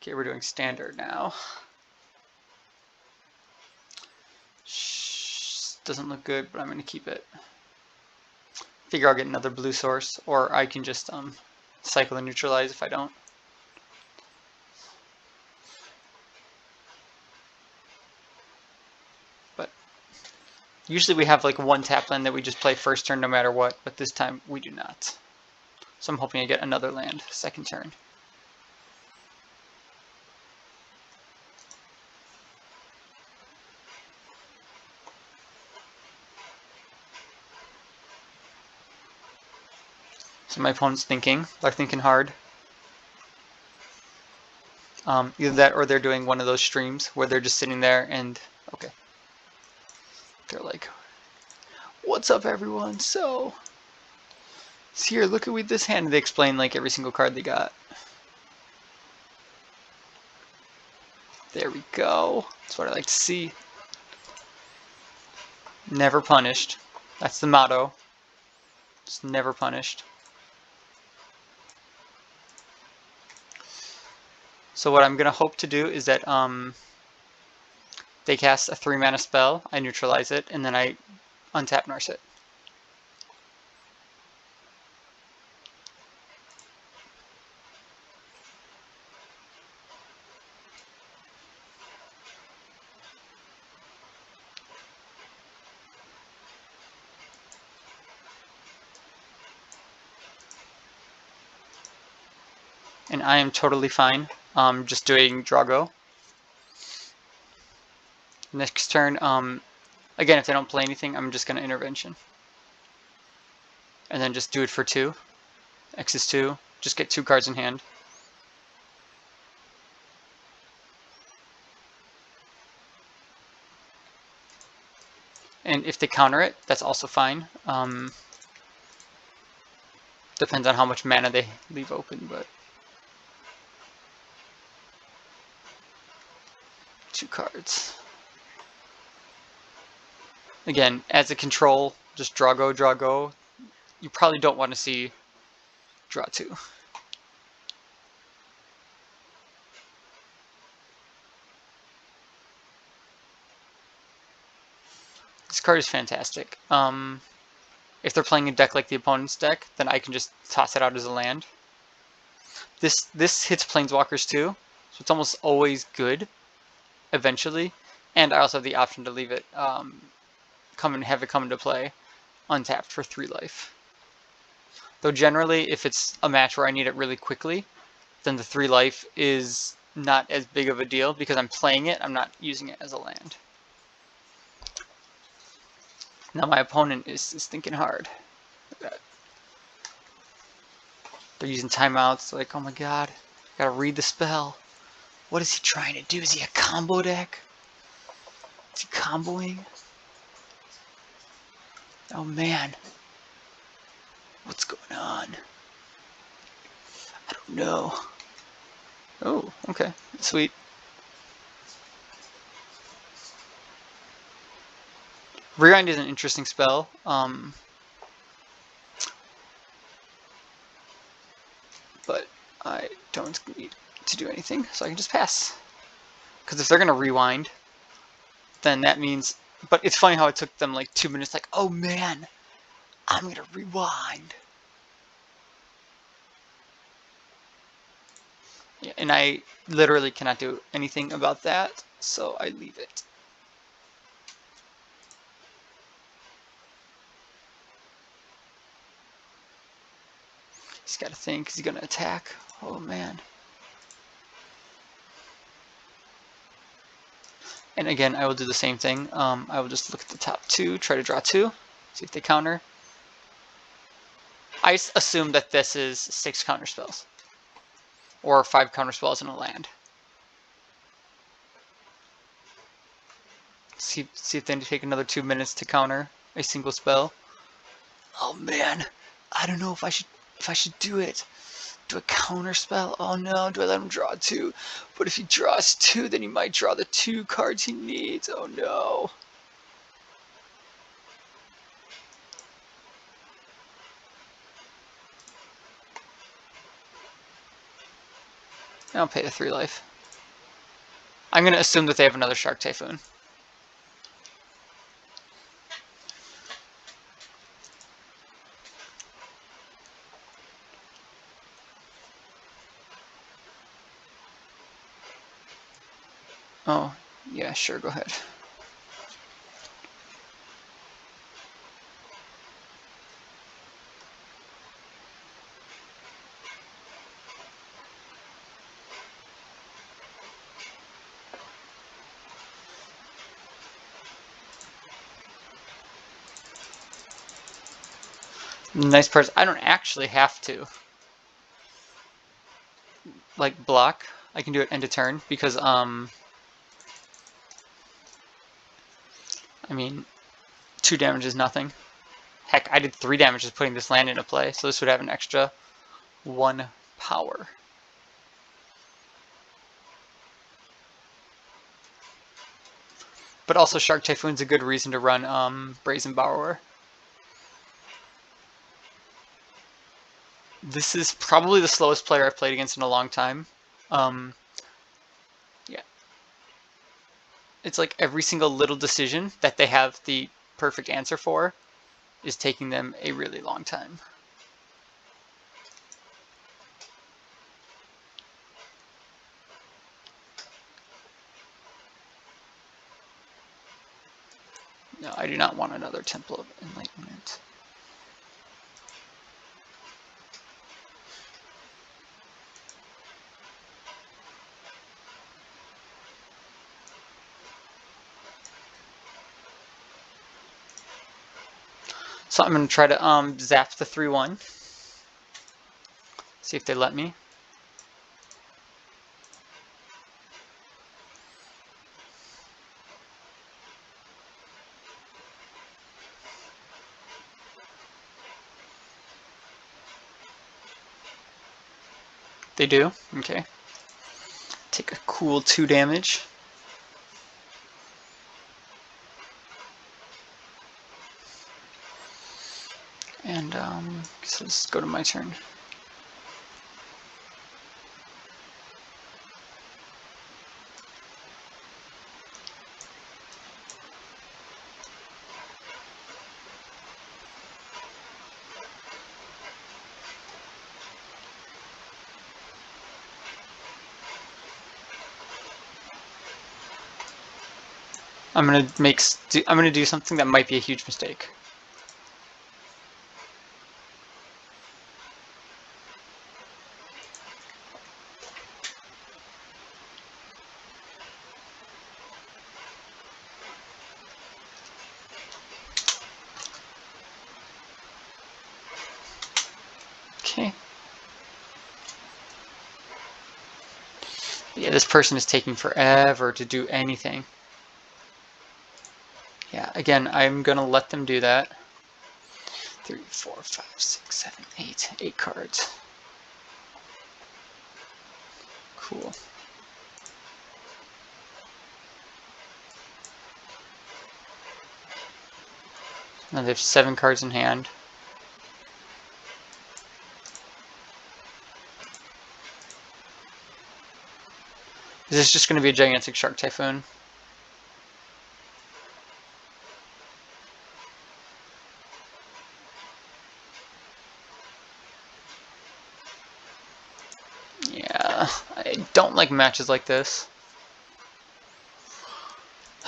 Okay, we're doing standard now. Doesn't look good, but I'm going to keep it. Figure I'll get another blue source, or I can just cycle and neutralize if I don't. But usually we have like one tap land that we just play first turn no matter what, but this time we do not. So I'm hoping I get another land second turn. So my opponent's thinking. They're thinking hard. Either that or they're doing one of those streams where they're just sitting there and, okay. They're like, what's up everyone? So here, look at this hand. They explain like every single card they got. There we go. That's what I like to see. Never punished. That's the motto. Just never punished. So what I'm going to hope to do is that they cast a 3-mana spell, I neutralize it, and then I untap Narset. And I am totally fine just doing Drago. Next turn, again, if they don't play anything, I'm just going to Intervention. And then just do it for 2. X is 2. Just get 2 cards in hand. And if they counter it, that's also fine. Depends on how much mana they leave open, but 2 cards. Again, as a control, just Drago, Drago. You probably don't want to see draw 2. This card is fantastic. If they're playing a deck like the opponent's deck, then I can just toss it out as a land. This hits Planeswalkers too, so it's almost always good eventually. And I also have the option to leave it have it come into play untapped for 3 life. Though generally, if it's a match where I need it really quickly, then the 3 life is not as big of a deal because I'm playing it, I'm not using it as a land. Now my opponent is thinking hard. Look at that. They're using timeouts, like, oh my god, gotta read the spell. What is he trying to do? Is he a combo deck? Is he comboing? Oh man. What's going on? I don't know. Oh, okay. Sweet. Rewind is an interesting spell. But I don't need to do anything, so I can just pass. Because if they're going to rewind, then that means... But it's funny how it took them like 2 minutes, like, oh man, I'm going to rewind. Yeah, and I literally cannot do anything about that, so I leave it. He's got to think, is he going to attack? Oh man. And again, I will do the same thing. I will just look at the top 2, try to draw 2, see if they counter. I assume that this is 6 counter spells. Or 5 counter spells in a land. See if they take another 2 minutes to counter a single spell. Oh man, I don't know if I should do it. Do a counter spell? Oh no, do I let him draw 2? But if he draws 2, then he might draw the 2 cards he needs. Oh no. I'll pay a 3 life. I'm going to assume that they have another Shark Typhoon. Oh, yeah, sure, go ahead. The nice part is I don't actually have to like block. I can do it end of turn because I mean 2 damage is nothing. Heck, I did 3 damage just putting this land into play, so this would have an extra 1 power. But also Shark Typhoon's a good reason to run Brazen Borrower. This is probably the slowest player I've played against in a long time. Yeah. It's like every single little decision that they have the perfect answer for is taking them a really long time. No, I do not want another Temple of Enlightenment. So I'm going to try to zap the 3/1. See if they let me. They do? Okay. Take a cool 2 damage. And so let's go to my turn. I'm gonna do something that might be a huge mistake. Okay. Yeah, this person is taking forever to do anything. Yeah, again, I'm gonna let them do that. 3, 4, 5, 6, 7, 8. 8 cards. Cool. Now they have 7 cards in hand. This is just going to be a gigantic Shark Typhoon. Yeah, I don't like matches like this.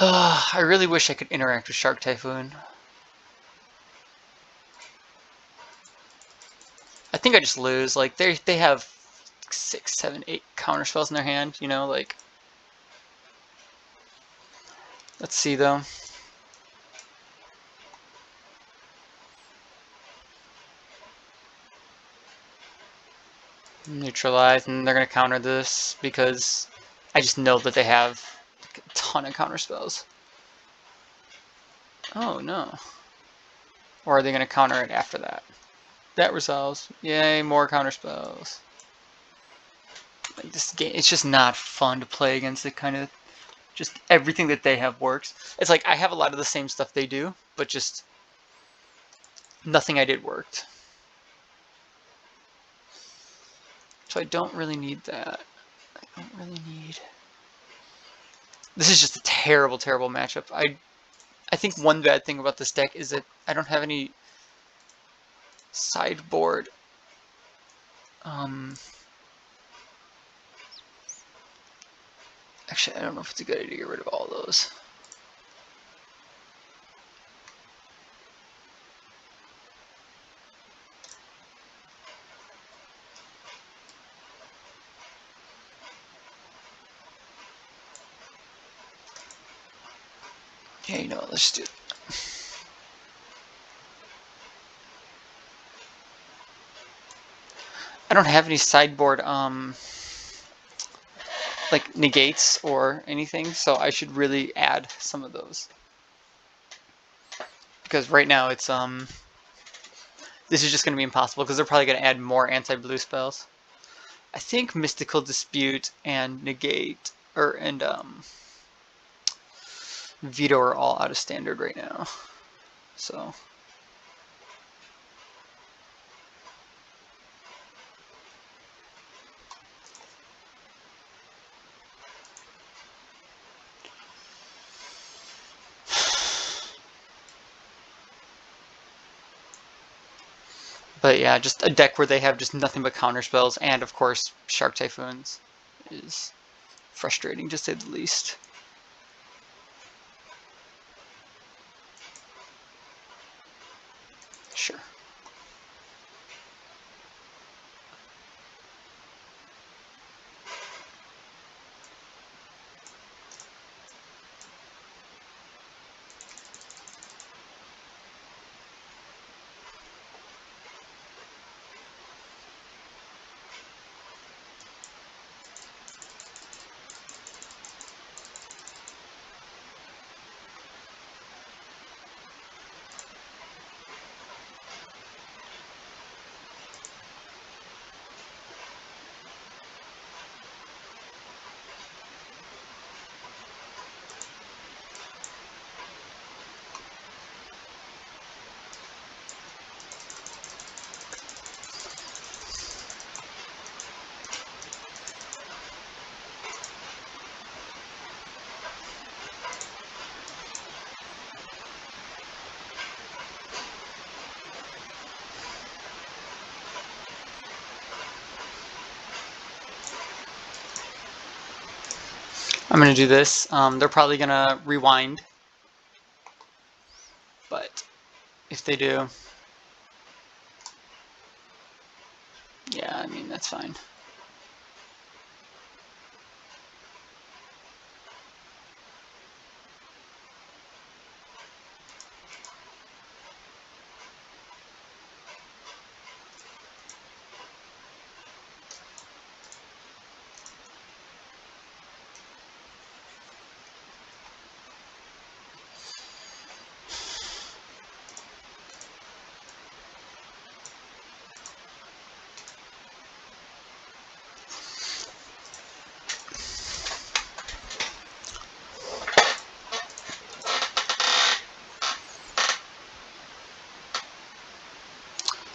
I really wish I could interact with Shark Typhoon. I think I just lose. Like they have 6, 7, 8 counter spells in their hand. You know, like. Let's see though. Neutralize, and they're gonna counter this because I just know that they have like, a ton of counter spells. Oh no. Or are they gonna counter it after that? That resolves. Yay, more counter spells. Like this game, it's just not fun to play against. It kind of just everything that they have works. It's like I have a lot of the same stuff they do, but just nothing I did worked. So I don't really need that. I don't really need. This is just a terrible, terrible matchup. I think one bad thing about this deck is that I don't have any sideboard. Actually, I don't know if it's a good idea to get rid of all those. Yeah, you know what, let's do it. I don't have any sideboard like negates or anything, so I should really add some of those. Because right now it's this is just gonna be impossible because they're probably gonna add more anti-blue spells. I think Mystical Dispute and Negate and Veto are all out of standard right now. So but yeah, just a deck where they have just nothing but counter spells and of course Shark Typhoons is frustrating to say the least. Sure. I'm gonna do this. They're probably gonna rewind, but if they do, yeah, I mean that's fine.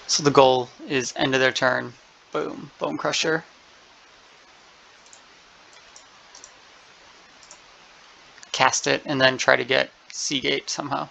So the goal is end of their turn. Boom, Bone Crusher. Cast it, and then try to get Seagate somehow.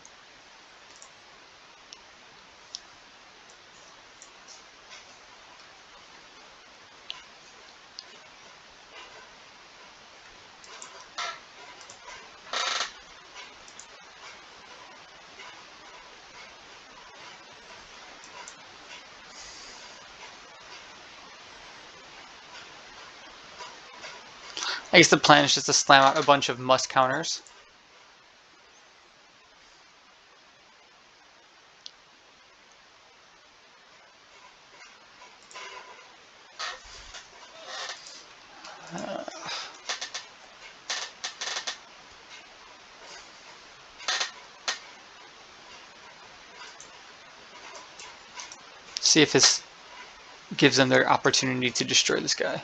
I guess the plan is just to slam out a bunch of must counters. See if this gives them their opportunity to destroy this guy.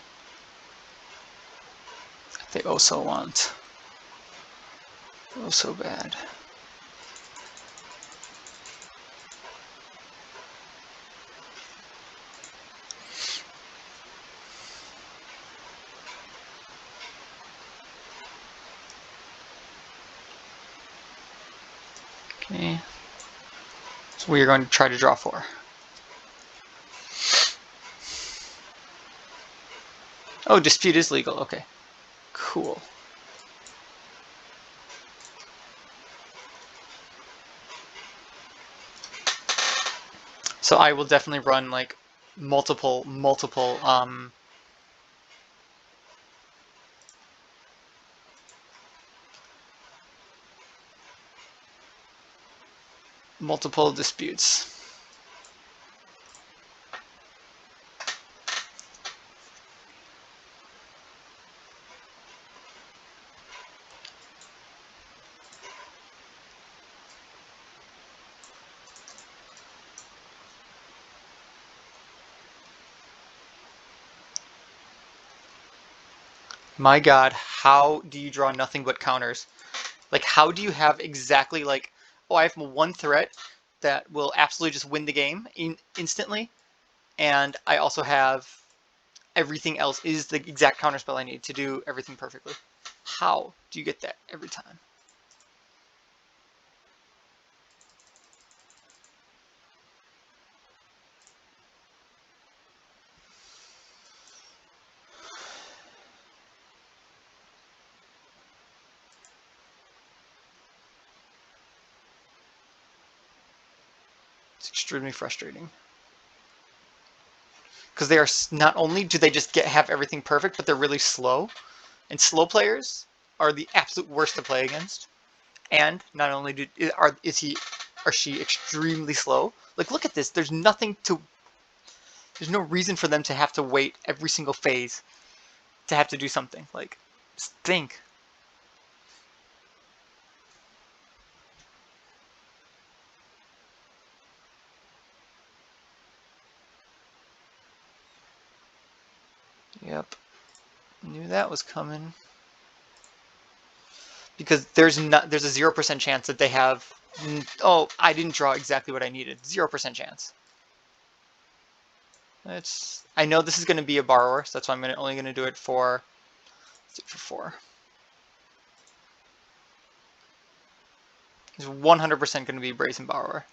They also want. Oh, so bad. Okay. So we are going to try to draw 4. Oh, dispute is legal. Okay. Cool. So I will definitely run like multiple disputes. My God, how do you draw nothing but counters? Like, how do you have exactly like, oh, I have one threat that will absolutely just win the game instantly, and I also have everything else is the exact counterspell I need to do everything perfectly. How do you get that every time? It's extremely frustrating. Because they are not only do they just have everything perfect, but they're really slow. And slow players are the absolute worst to play against. And not only is he or she extremely slow. Like, look at this. There's no reason for them to have to wait every single phase to have to do something. Like, just think. Yep. Knew that was coming. Because there's a 0% chance that they have. Oh, I didn't draw exactly what I needed. 0% chance. I know this is going to be a borrower, so that's why I'm only going to do it for 4. It's 100% going to be Brazen Borrower.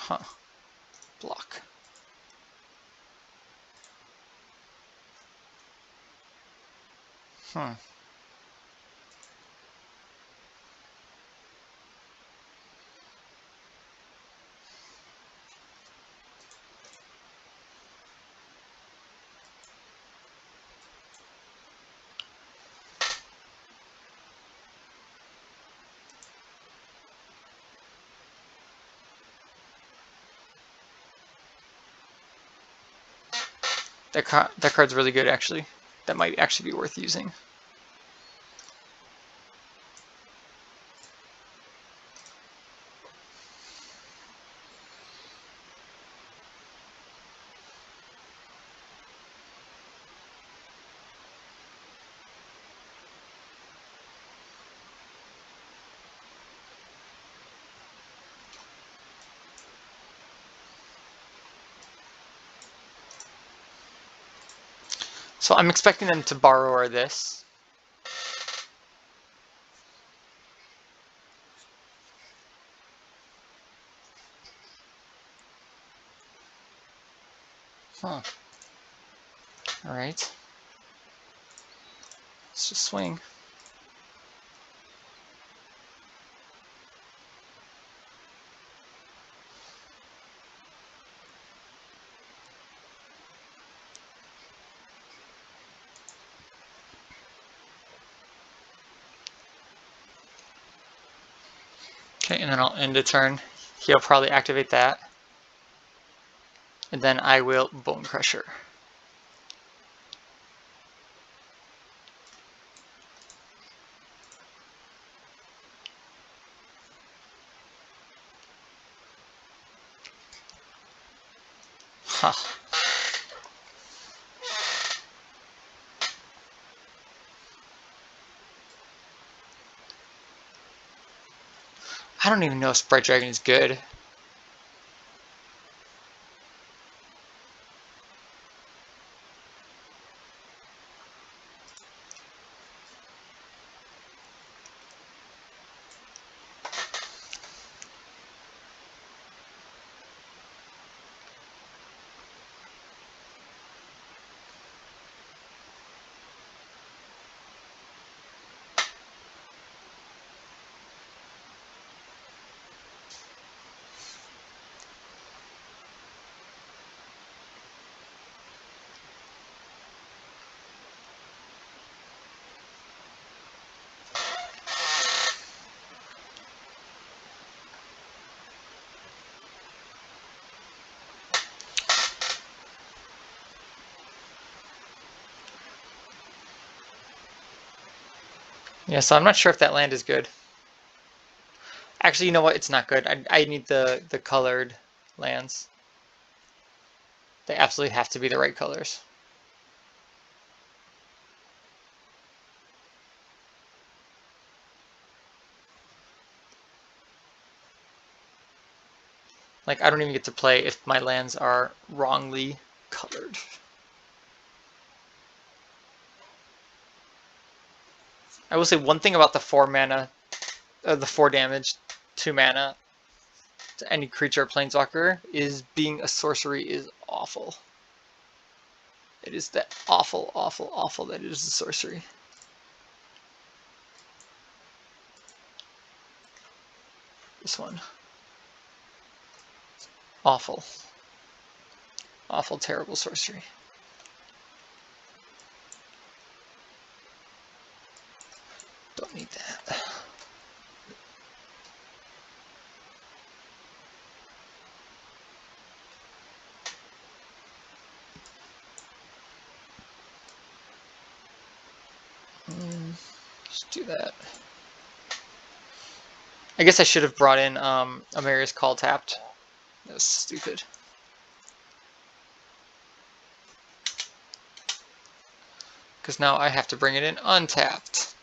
Huh. Block. Hmm. That card's really good, actually. That might actually be worth using. So I'm expecting them to borrow this. Huh. Alright. Let's just swing. Okay, and then I'll end a turn. He'll probably activate that. And then I will Bone Crusher. Huh. I don't even know if Sprite Dragon is good. Yeah, so I'm not sure if that land is good. Actually, you know what? It's not good. I need the colored lands. They absolutely have to be the right colors. Like, I don't even get to play if my lands are wrongly colored. I will say one thing about the 4 mana, the 4 damage, 2 mana to any creature or planeswalker is being a sorcery is awful. It is that awful, awful, awful that it is a sorcery. This one. Awful. Awful, terrible sorcery. Don't need that. Just do that. I guess I should have brought in Amaria's Call tapped. That was stupid. Because now I have to bring it in untapped.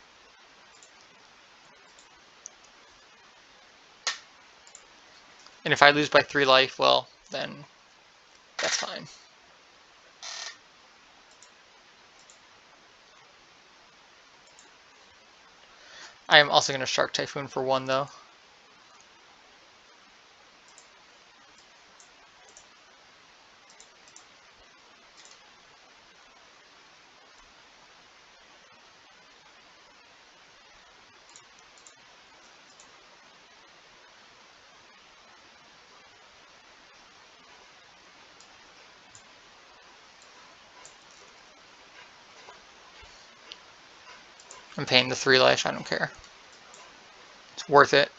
And if I lose by 3 life, well, then that's fine. I am also going to Shark Typhoon for 1, though. I'm paying the 3 life, I don't care. It's worth it.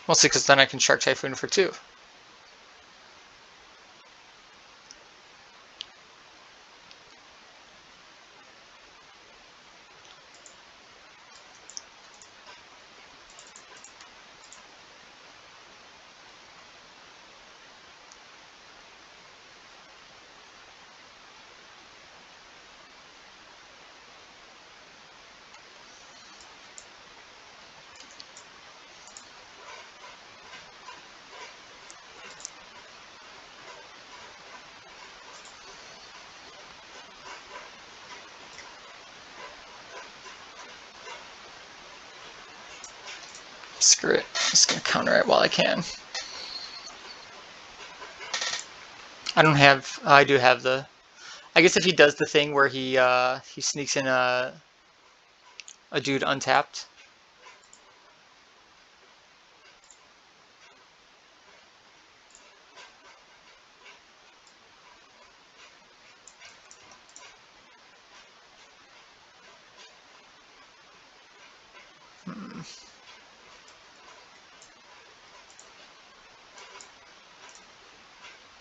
Mostly because then I can Shark Typhoon for 2. Screw it. I'm just going to counter it while I can. I don't have... I do have the... I guess if he does the thing where he sneaks in a dude untapped.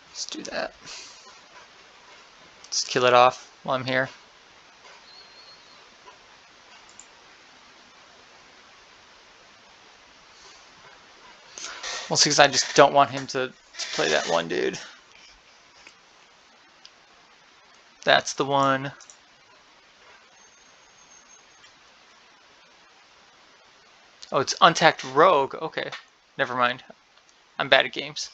Let's do that. Let's kill it off while I'm here. Mostly because I just don't want him to play that one dude. That's the one. Oh, it's untapped rogue. Okay, never mind. I'm bad at games.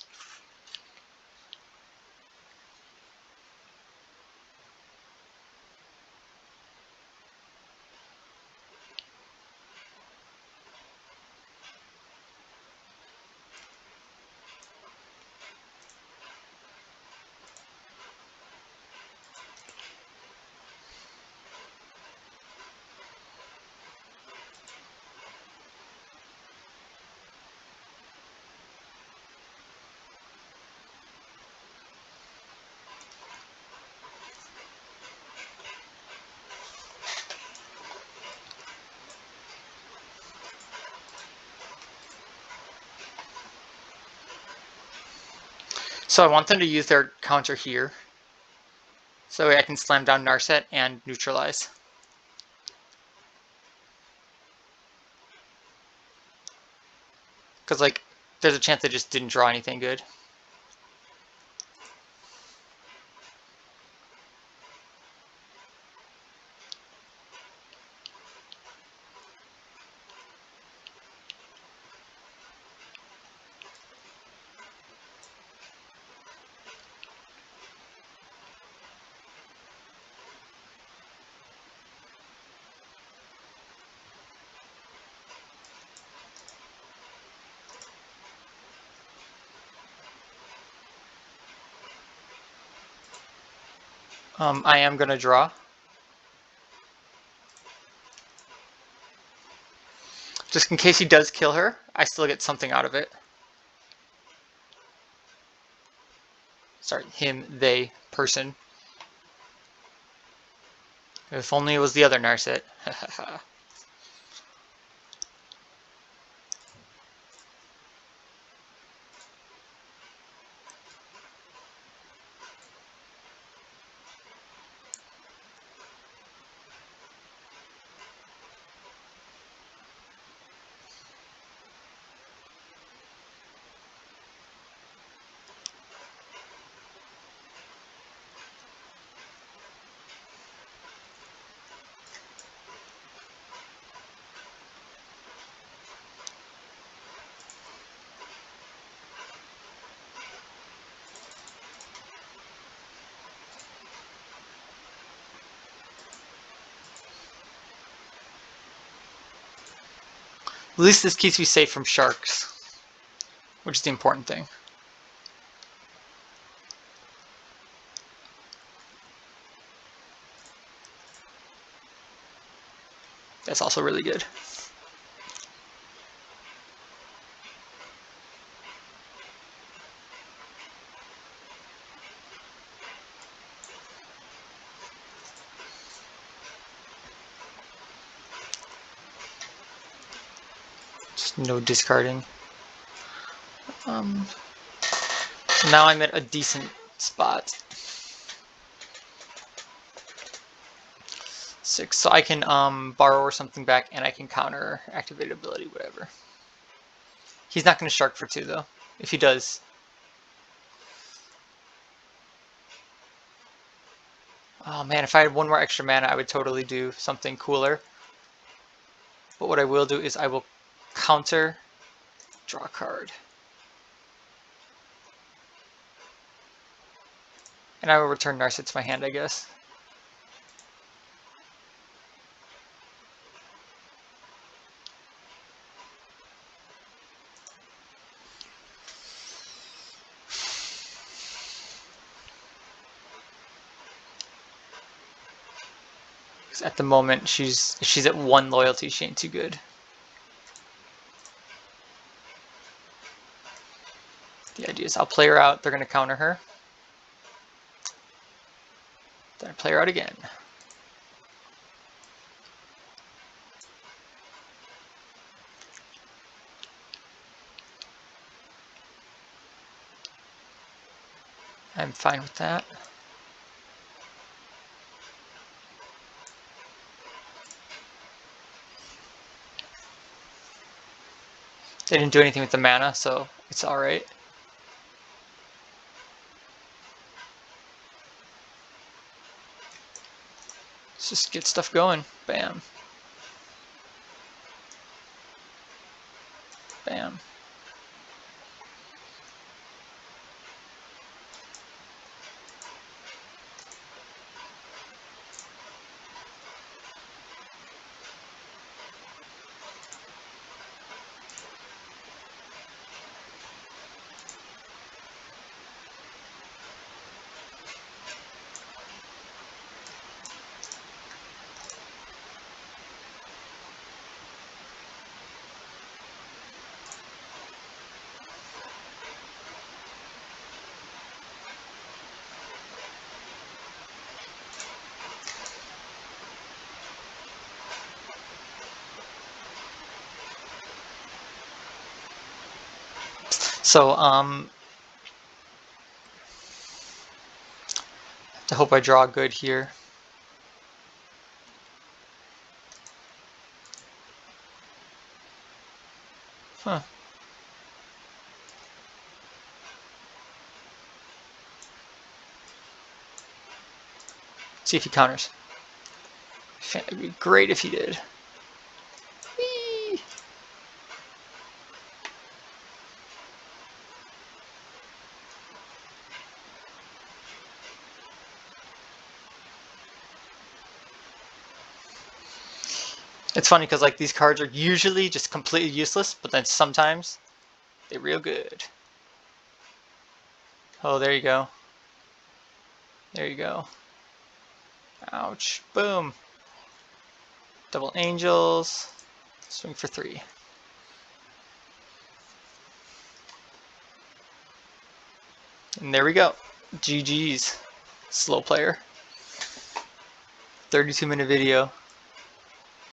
So I want them to use their counter here. So I can slam down Narset and neutralize. Because, like, there's a chance they just didn't draw anything good. I am going to draw. Just in case he does kill her, I still get something out of it. Sorry, him, they, person. If only it was the other Narset. At least this keeps me safe from sharks, which is the important thing. That's also really good. Just no discarding. So now I'm at a decent spot. 6, so I can borrow or something back, and I can counter activate ability, whatever. He's not going to shark for 2 though. If he does, oh man, if I had 1 more extra mana, I would totally do something cooler. But what I will do is I will counter, draw a card, and I will return Narset to my hand, I guess. At the moment, she's at 1 loyalty, she ain't too good. The idea is I'll play her out, they're going to counter her. Then I play her out again. I'm fine with that. They didn't do anything with the mana, so it's alright. Let's just get stuff going. Bam. Bam. So, I hope I draw good here. Huh. See if he counters. It'd be great if he did. Whee! It's funny because like these cards are usually just completely useless, but then sometimes they're real good. Oh, there you go. There you go. Ouch. Boom. Double angels. Swing for 3. And there we go. GG's. Slow player. 32-minute video.